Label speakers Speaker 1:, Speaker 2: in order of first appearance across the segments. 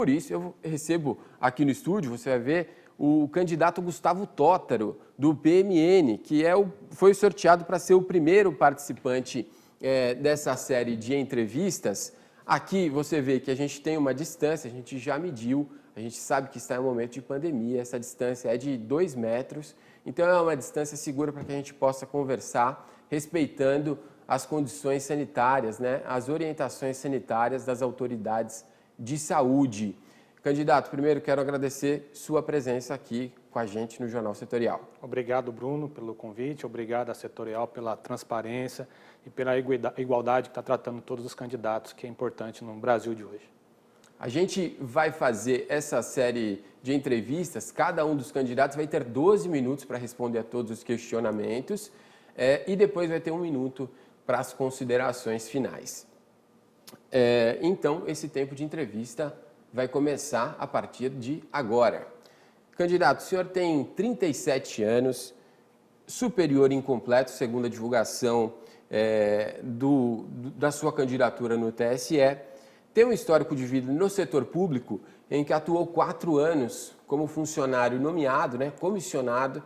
Speaker 1: Por isso, eu recebo aqui no estúdio, você vai ver, o candidato Gustavo Tótaro, do PMN, que foi sorteado para ser o primeiro participante dessa série de entrevistas. Aqui você vê que a gente tem uma distância, a gente já mediu, a gente sabe que está em um momento de pandemia, essa distância é de 2 metros, então é uma distância segura para que a gente possa conversar, respeitando as condições sanitárias, né, as orientações sanitárias das autoridades de saúde. Candidato, primeiro quero agradecer sua presença aqui com a gente no Jornal Setorial.
Speaker 2: Obrigado, Bruno, pelo convite, obrigado à Setorial pela transparência e pela igualdade que está tratando todos os candidatos, que é importante no Brasil de hoje.
Speaker 1: A gente vai fazer essa série de entrevistas, cada um dos candidatos vai ter 12 minutos para responder a todos os questionamentos e depois vai ter 1 minuto para as considerações finais. Então, esse tempo de entrevista vai começar a partir de agora. Candidato, o senhor tem 37 anos, superior incompleto, segundo a divulgação da sua candidatura no TSE, tem um histórico de vida no setor público em que atuou 4 anos como funcionário nomeado, né, comissionado,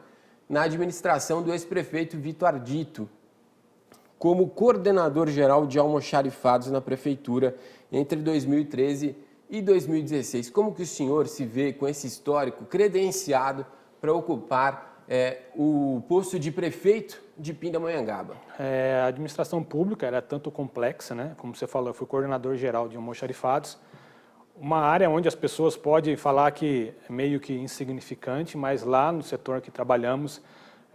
Speaker 1: na administração do ex-prefeito Vitor Ardito, como coordenador geral de almoxarifados na prefeitura entre 2013 e 2016. Como que o senhor se vê com esse histórico credenciado para ocupar o posto de prefeito de Pindamonhangaba?
Speaker 2: A administração pública era tanto complexa, né? Como você falou, eu fui coordenador geral de almoxarifados, uma área onde as pessoas podem falar que é meio que insignificante, mas lá no setor que trabalhamos,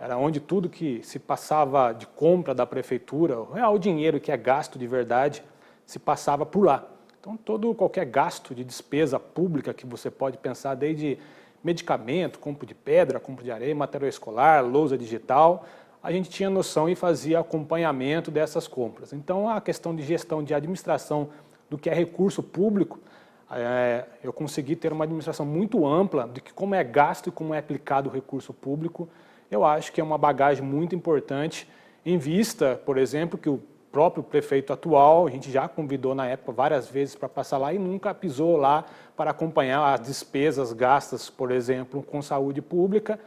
Speaker 2: era onde tudo que se passava de compra da prefeitura, o dinheiro que é gasto de verdade, se passava por lá. Então, qualquer gasto de despesa pública que você pode pensar, desde medicamento, compra de pedra, compra de areia, material escolar, lousa digital, a gente tinha noção e fazia acompanhamento dessas compras. Então, a questão de gestão, de administração do que é recurso público, eu consegui ter uma administração muito ampla de como é gasto e como é aplicado o recurso público. Eu acho que é uma bagagem muito importante, em vista, por exemplo, que o próprio prefeito atual, a gente já convidou na época várias vezes para passar lá e nunca pisou lá para acompanhar as despesas gastas, por exemplo, com saúde pública.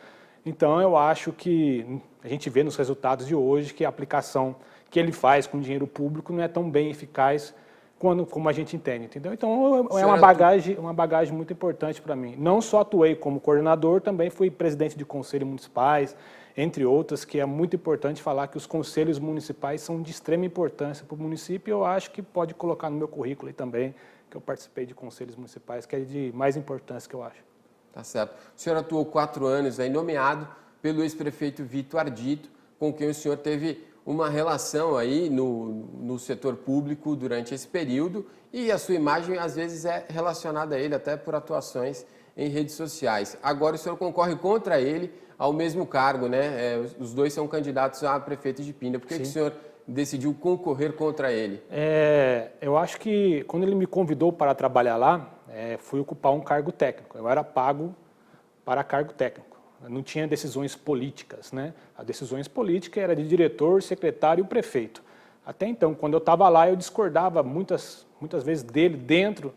Speaker 2: Então, eu acho que a gente vê nos resultados de hoje que a aplicação que ele faz com dinheiro público não é tão bem eficaz como a gente entende, entendeu? Então, é uma bagagem muito importante para mim. Não só atuei como coordenador, também fui presidente de conselhos municipais, entre outras, que é muito importante falar que os conselhos municipais são de extrema importância para o município, e eu acho que pode colocar no meu currículo aí também, que eu participei de conselhos municipais, que é de mais importância que eu acho.
Speaker 1: Tá certo. O senhor atuou 4 anos aí, nomeado pelo ex-prefeito Vitor Ardito, com quem o senhor teve uma relação aí no setor público durante esse período, e a sua imagem às vezes é relacionada a ele até por atuações em redes sociais. Agora o senhor concorre contra ele ao mesmo cargo, né? Os dois são candidatos a prefeito de Pinda. Por que o senhor decidiu concorrer contra ele?
Speaker 2: Eu acho que quando ele me convidou para trabalhar lá, fui ocupar um cargo técnico. Eu era pago para cargo técnico. Não tinha decisões políticas, né? As decisões políticas era de diretor, secretário e o prefeito. Até então, quando eu estava lá, eu discordava muitas vezes dele dentro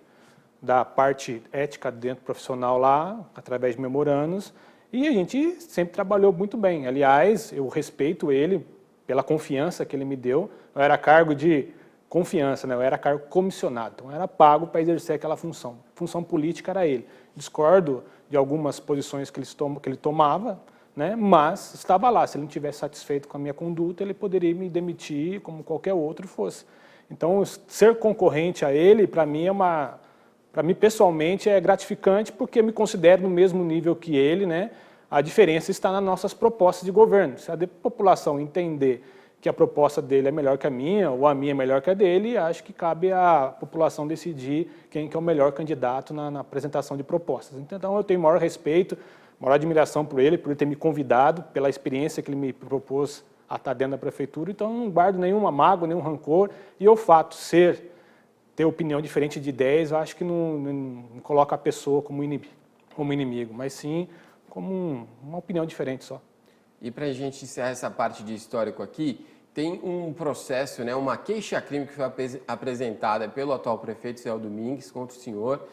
Speaker 2: da parte ética, dentro profissional lá, através de memorandos, e a gente sempre trabalhou muito bem. Aliás, eu respeito ele pela confiança que ele me deu. Eu era cargo de confiança, né? Eu era cargo comissionado, então eu era pago para exercer aquela função. Função política era ele. Discordo de algumas posições que ele tomava, né? Mas estava lá. Se ele não estivesse satisfeito com a minha conduta, ele poderia me demitir como qualquer outro fosse. Então, ser concorrente a ele, para mim, para mim pessoalmente, é gratificante, porque eu me considero no mesmo nível que ele, né? A diferença está nas nossas propostas de governo. Se a população entender que a proposta dele é melhor que a minha, ou a minha é melhor que a dele, acho que cabe à população decidir quem que é o melhor candidato na apresentação de propostas. Então, eu tenho maior respeito, maior admiração por ele ter me convidado, pela experiência que ele me propôs a estar dentro da prefeitura. Então, não guardo nenhuma mágoa, nenhum rancor, e o fato de ter opinião diferente de ideias, eu acho que não coloca a pessoa como inimigo, mas sim como uma opinião diferente só.
Speaker 1: E para a gente encerrar essa parte de histórico aqui, tem um processo, né, uma queixa-crime que foi apresentada pelo atual prefeito, Céu Domingues, contra o senhor,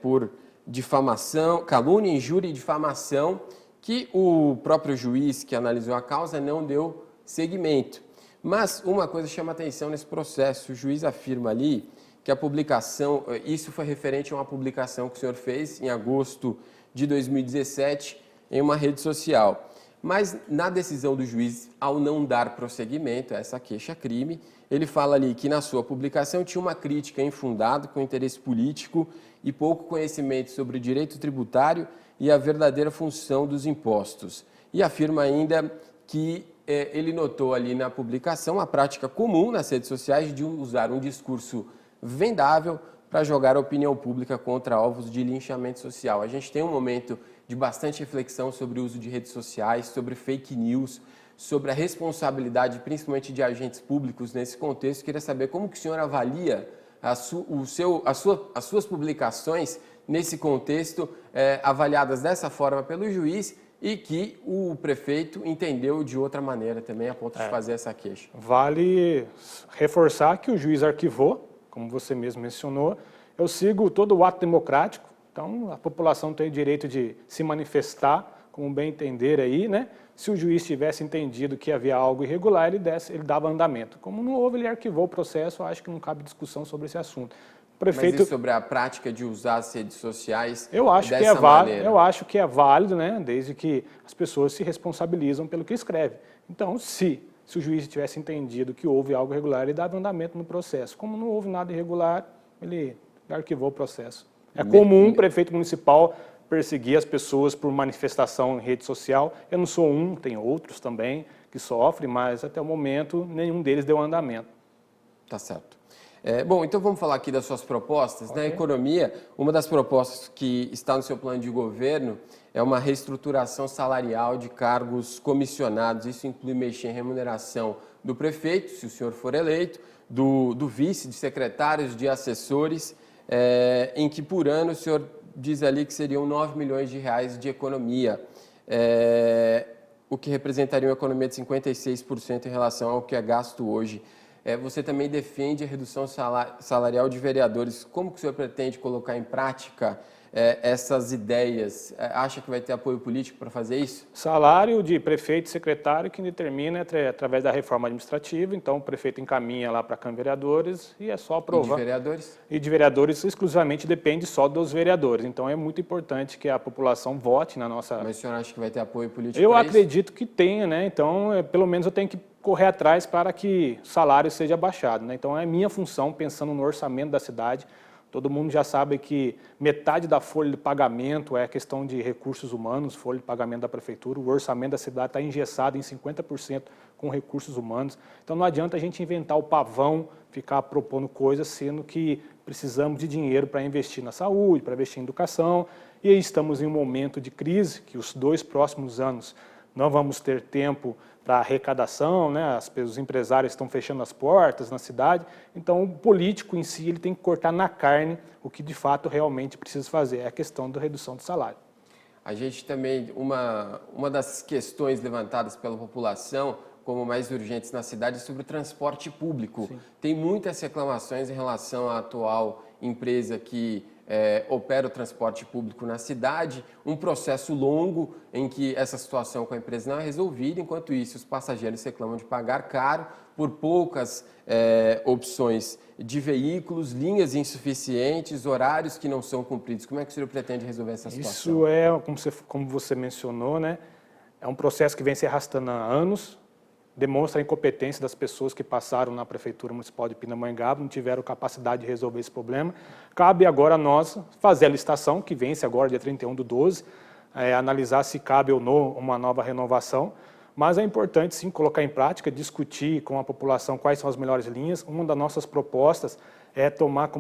Speaker 1: por difamação, calúnia, injúria e difamação, que o próprio juiz que analisou a causa não deu seguimento. Mas uma coisa chama atenção nesse processo, o juiz afirma ali que a publicação, isso foi referente a uma publicação que o senhor fez em agosto de 2017 em uma rede social. Mas na decisão do juiz, ao não dar prosseguimento a essa queixa-crime, ele fala ali que na sua publicação tinha uma crítica infundada com interesse político e pouco conhecimento sobre o direito tributário e a verdadeira função dos impostos. E afirma ainda que ele notou ali na publicação a prática comum nas redes sociais de usar um discurso vendável para jogar a opinião pública contra alvos de linchamento social. A gente tem um momento de bastante reflexão sobre o uso de redes sociais, sobre fake news, sobre a responsabilidade, principalmente de agentes públicos nesse contexto. Queria saber como que o senhor avalia as suas publicações nesse contexto, avaliadas dessa forma pelo juiz e que o prefeito entendeu de outra maneira também, a ponto de fazer essa queixa.
Speaker 2: Vale reforçar que o juiz arquivou, como você mesmo mencionou. Eu sigo todo o ato democrático, então a população tem o direito de se manifestar como bem entender aí, né? Se o juiz tivesse entendido que havia algo irregular, ele dava andamento. Como não houve, ele arquivou o processo, eu acho que não cabe discussão sobre esse assunto.
Speaker 1: Mas e sobre a prática de usar as redes sociais
Speaker 2: eu acho
Speaker 1: dessa
Speaker 2: que é válido,
Speaker 1: maneira?
Speaker 2: eu acho que é válido, né? Desde que as pessoas se responsabilizam pelo que escreve. Então, se o juiz tivesse entendido que houve algo irregular, ele dava andamento no processo. Como não houve nada irregular, ele arquivou o processo. É comum o prefeito municipal perseguir as pessoas por manifestação em rede social. Eu não sou um, tem outros também que sofrem, mas até o momento nenhum deles deu andamento.
Speaker 1: Tá certo. Bom, então vamos falar aqui das suas propostas. Okay. Na economia, uma das propostas que está no seu plano de governo é uma reestruturação salarial de cargos comissionados. Isso inclui mexer em remuneração do prefeito, se o senhor for eleito, do vice, de secretários, de assessores, em que por ano o senhor diz ali que seriam 9 milhões de reais de economia, o que representaria uma economia de 56% em relação ao que é gasto hoje. Você também defende a redução salarial de vereadores. Como que o senhor pretende colocar em prática essas ideias? Acha que vai ter apoio político para fazer isso?
Speaker 2: Salário de prefeito e secretário que determina através da reforma administrativa. Então, o prefeito encaminha lá para a Câmara de Vereadores e é só aprovar.
Speaker 1: E de vereadores?
Speaker 2: E de vereadores exclusivamente depende só dos vereadores. Então, é muito importante que a população vote na nossa...
Speaker 1: Mas o senhor acha que vai ter apoio político
Speaker 2: Eu
Speaker 1: para isso?
Speaker 2: acredito que tenha, né? Então, pelo menos eu tenho que correr atrás para que o salário seja baixado, né? Então, é minha função, pensando no orçamento da cidade. Todo mundo já sabe que metade da folha de pagamento é a questão de recursos humanos, folha de pagamento da prefeitura. O orçamento da cidade está engessado em 50% com recursos humanos. Então, não adianta a gente inventar o pavão, ficar propondo coisas, sendo que precisamos de dinheiro para investir na saúde, para investir em educação. E aí estamos em um momento de crise, que os 2 próximos anos não vamos ter tempo para arrecadação, né? Os empresários estão fechando as portas na cidade, então o político em si ele tem que cortar na carne o que de fato realmente precisa fazer, é a questão da redução do salário.
Speaker 1: A gente também, uma das questões levantadas pela população como mais urgentes na cidade é sobre o transporte público. Sim. Tem muitas reclamações em relação à atual empresa que opera o transporte público na cidade, um processo longo em que essa situação com a empresa não é resolvida, enquanto isso os passageiros reclamam de pagar caro por poucas opções de veículos, linhas insuficientes, horários que não são cumpridos. Como é que o senhor pretende resolver essa situação?
Speaker 2: Isso como você mencionou, né? É um processo que vem se arrastando há anos, demonstra a incompetência das pessoas que passaram na Prefeitura Municipal de Pindamonhangaba, não tiveram capacidade de resolver esse problema. Cabe agora a nós fazer a licitação, que vence agora, dia 31/12, analisar se cabe ou não uma nova renovação, mas é importante sim colocar em prática, discutir com a população quais são as melhores linhas. Uma das nossas propostas é tomar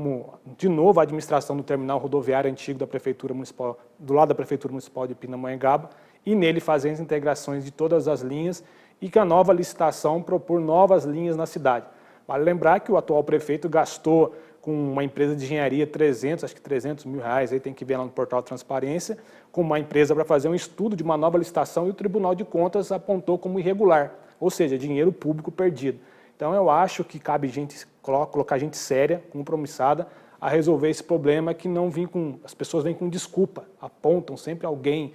Speaker 2: de novo a administração do terminal rodoviário antigo da Prefeitura Municipal, do lado da Prefeitura Municipal de Pindamonhangaba, e nele fazer as integrações de todas as linhas e que a nova licitação propor novas linhas na cidade. Vale lembrar que o atual prefeito gastou com uma empresa de engenharia 300 mil reais, aí tem que ver lá no portal de transparência, com uma empresa para fazer um estudo de uma nova licitação e o Tribunal de Contas apontou como irregular, ou seja, dinheiro público perdido. Então eu acho que cabe colocar gente séria, compromissada, a resolver esse problema que não vem com... As pessoas vêm com desculpa, apontam sempre alguém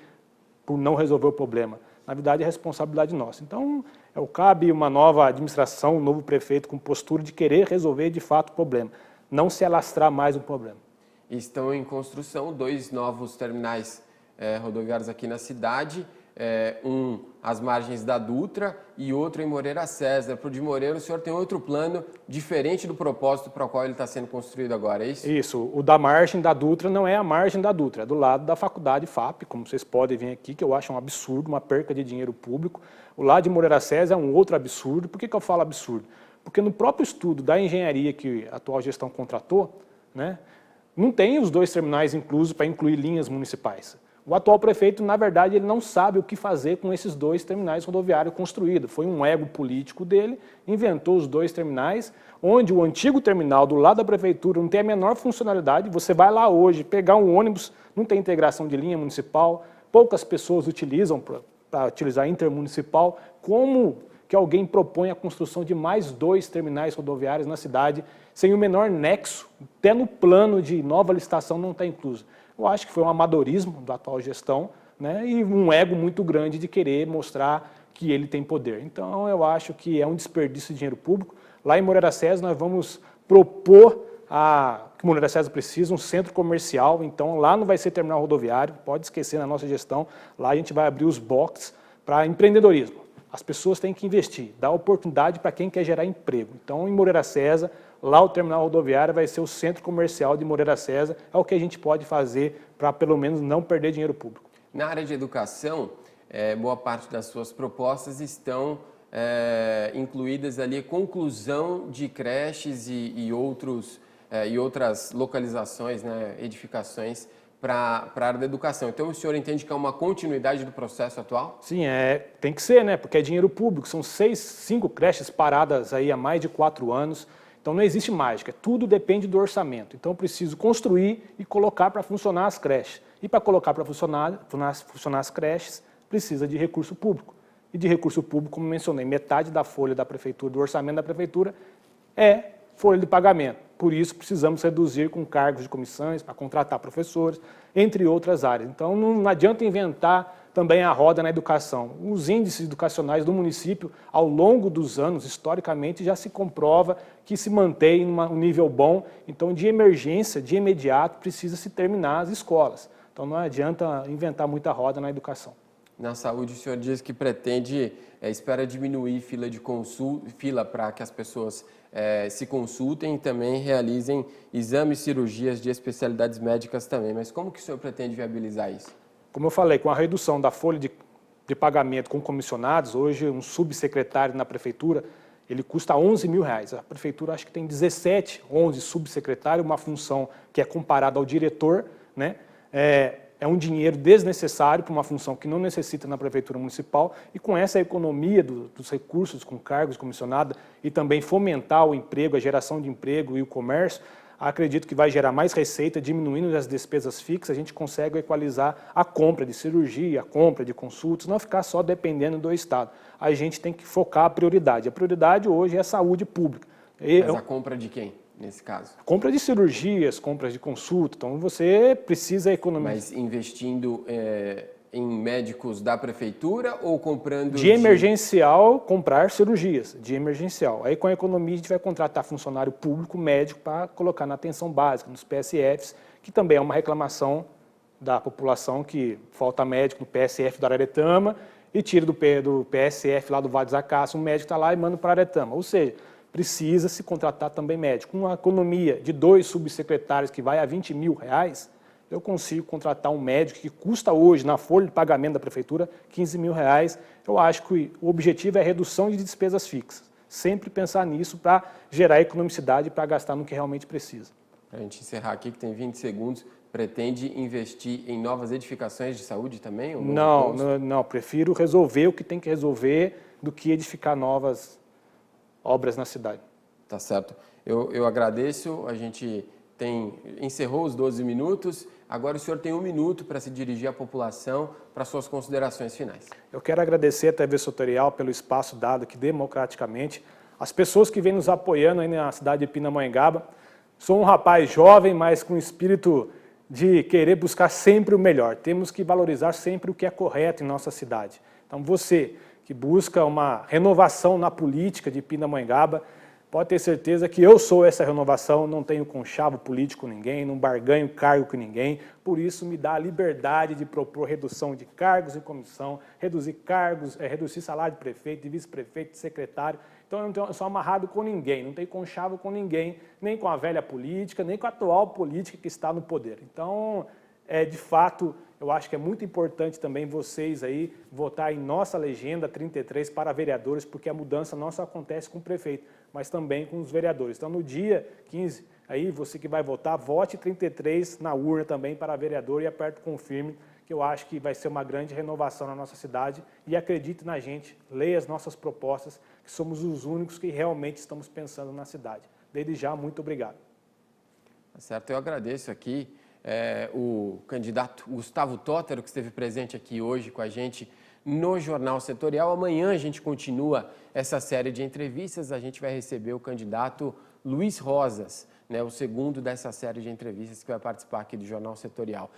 Speaker 2: por não resolver o problema. Na verdade, é responsabilidade nossa. Então, cabe uma nova administração, um novo prefeito com postura de querer resolver de fato o problema, não se alastrar mais o problema.
Speaker 1: Estão em construção 2 novos terminais rodoviários aqui na cidade, um às margens da Dutra e outro em Moreira César. Para o de Moreira, o senhor tem outro plano diferente do propósito para o qual ele está sendo construído agora, é isso?
Speaker 2: Isso, o da margem da Dutra não é a margem da Dutra, é do lado da faculdade FAP, como vocês podem ver aqui, que eu acho um absurdo, uma perca de dinheiro público. O lado de Moreira César é um outro absurdo. Por que eu falo absurdo? Porque no próprio estudo da engenharia que a atual gestão contratou, né, não tem os 2 terminais inclusos para incluir linhas municipais. O atual prefeito, na verdade, ele não sabe o que fazer com esses 2 terminais rodoviários construídos. Foi um ego político dele, inventou os 2 terminais, onde o antigo terminal do lado da prefeitura não tem a menor funcionalidade. Você vai lá hoje, pegar um ônibus, não tem integração de linha municipal, poucas pessoas utilizam para utilizar intermunicipal. Como que alguém propõe a construção de mais 2 terminais rodoviários na cidade, sem o menor nexo, até no plano de nova licitação não está incluso? Eu acho que foi um amadorismo da atual gestão, né, e um ego muito grande de querer mostrar que ele tem poder. Então, eu acho que é um desperdício de dinheiro público. Lá em Moreira César, nós vamos propor que Moreira César precisa, um centro comercial. Então, lá não vai ser terminal rodoviário, pode esquecer na nossa gestão. Lá a gente vai abrir os boxes para empreendedorismo. As pessoas têm que investir, dar oportunidade para quem quer gerar emprego. Então, em Moreira César, lá o terminal rodoviário vai ser o centro comercial de Moreira César. É o que a gente pode fazer para, pelo menos, não perder dinheiro público.
Speaker 1: Na área de educação, boa parte das suas propostas estão incluídas ali conclusão de creches e outras localizações, né, edificações para a área da educação. Então, o senhor entende que é uma continuidade do processo atual?
Speaker 2: Sim, tem que ser, né? Porque é dinheiro público. São 5 creches paradas aí há mais de 4 anos. Então, não existe mágica. Tudo depende do orçamento. Então, eu preciso construir e colocar para funcionar as creches. E para colocar para funcionar as creches, precisa de recurso público. E de recurso público, como mencionei, metade da folha da prefeitura, do orçamento da prefeitura, é folha de pagamento. Por isso, precisamos reduzir com cargos de comissões para contratar professores, entre outras áreas. Então, não adianta inventar também a roda na educação. Os índices educacionais do município, ao longo dos anos, historicamente, já se comprova que se mantém em um nível bom. Então, de emergência, de imediato, precisa se terminar as escolas. Então, não adianta inventar muita roda na educação.
Speaker 1: Na saúde, o senhor diz que pretende, espera diminuir fila para que as pessoas se consultem e também realizem exames e cirurgias de especialidades médicas também. Mas como que o senhor pretende viabilizar isso?
Speaker 2: Como eu falei, com a redução da folha de pagamento com comissionados, hoje um subsecretário na prefeitura, ele custa R$11.000. A prefeitura acho que tem 11 subsecretários, uma função que é comparada ao diretor, né? É um dinheiro desnecessário para uma função que não necessita na prefeitura municipal, e com essa economia dos recursos com cargos comissionados e também fomentar o emprego, a geração de emprego e o comércio, acredito que vai gerar mais receita, diminuindo as despesas fixas, a gente consegue equalizar a compra de cirurgia, a compra de consultas, não ficar só dependendo do Estado. A gente tem que focar a prioridade. A prioridade hoje é a saúde pública.
Speaker 1: Mas a compra de quem, nesse caso?
Speaker 2: Compra de cirurgias, compras de consulta, então você precisa economizar.
Speaker 1: Mas investindo em médicos da prefeitura ou comprando...
Speaker 2: De emergencial, comprar cirurgias, de emergencial. Aí com a economia a gente vai contratar funcionário público, médico, para colocar na atenção básica, nos PSFs, que também é uma reclamação da população que falta médico no PSF do Araretama e tira do PSF lá do Vale dos Acácios, um médico está lá e manda para Araretama. Ou seja, precisa se contratar também médico. Uma economia de 2 subsecretários que vai a R$20.000, eu consigo contratar um médico que custa hoje, na folha de pagamento da prefeitura, R$15.000. Eu acho que o objetivo é a redução de despesas fixas. Sempre pensar nisso para gerar economicidade para gastar no que realmente precisa.
Speaker 1: Para a gente encerrar aqui, que tem 20 segundos, pretende investir em novas edificações de saúde também? Ou
Speaker 2: não, prefiro resolver o que tem que resolver do que edificar novas obras na cidade.
Speaker 1: Tá certo. Eu agradeço, a gente encerrou os 12 minutos, agora o senhor tem 1 minuto para se dirigir à população para suas considerações finais.
Speaker 2: Eu quero agradecer a TV Soterial pelo espaço dado aqui democraticamente, as pessoas que vêm nos apoiando aí na cidade de Pindamonhangaba. Sou um rapaz jovem, mas com espírito de querer buscar sempre o melhor. Temos que valorizar sempre o que é correto em nossa cidade. Então você que busca uma renovação na política de Pindamonhangaba, pode ter certeza que eu sou essa renovação, não tenho conchavo político com ninguém, não barganho cargo com ninguém, por isso me dá a liberdade de propor redução de cargos em comissão, reduzir cargos, reduzir salário de prefeito, de vice-prefeito, de secretário. Então eu não sou amarrado com ninguém, não tenho conchavo com ninguém, nem com a velha política, nem com a atual política que está no poder. Então, de fato, eu acho que é muito importante também vocês aí votar em nossa legenda 33 para vereadores, porque a mudança não só acontece com o prefeito, mas também com os vereadores. Então, no dia 15, aí você que vai votar, vote 33 na urna também para vereador e aperte o confirme, que eu acho que vai ser uma grande renovação na nossa cidade. E acredite na gente, leia as nossas propostas, que somos os únicos que realmente estamos pensando na cidade. Desde já, muito obrigado.
Speaker 1: Tá certo, eu agradeço aqui o candidato Gustavo Tótaro, que esteve presente aqui hoje com a gente no Jornal Setorial. Amanhã a gente continua essa série de entrevistas, a gente vai receber o candidato Luiz Rosas, né, o segundo dessa série de entrevistas que vai participar aqui do Jornal Setorial.